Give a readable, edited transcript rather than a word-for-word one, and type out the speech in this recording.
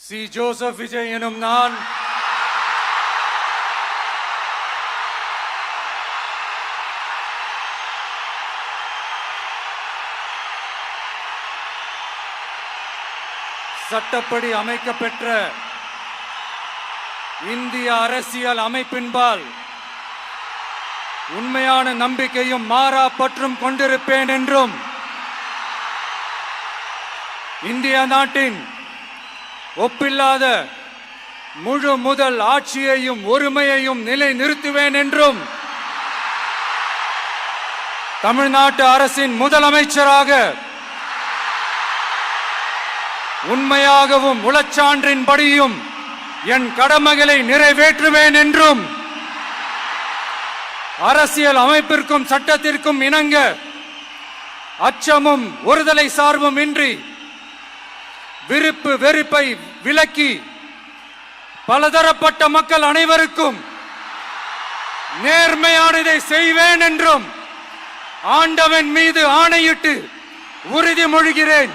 C. Joseph Vijay எனும் நான் சட்டப்படி அமைக்கப்பெற்ற இந்திய அரசியல் அமைப்பின்பால் உண்மையான நம்பிக்கையும் மாறா பற்றும் கொண்டிருப்பேன் என்றும் இந்திய நாட்டின் ஒப்பில்லாத முழு முதல் ஆட்சியையும் ஒருமையையும் நிலை நிறுத்துவேன் என்றும் தமிழ்நாட்டு அரசின் முதலமைச்சராக உண்மையாகவும் உளச்சான்றின்படியும் என் கடமைகளை நிறைவேற்றுவேன் என்றும் அரசியல் அமைப்பிற்கும் சட்டத்திற்கும் இணங்க அச்சமும் ஒருதலை சார்பும் இன்றி விருப்பு வெறுப்பை விலக்கி பலதரப்பட்ட மக்கள் அனைவருக்கும் நேர்மையானதை செய்வேன் என்றும் ஆண்டவன் மீது ஆணையிட்டு உறுதிமொழிகிறேன்.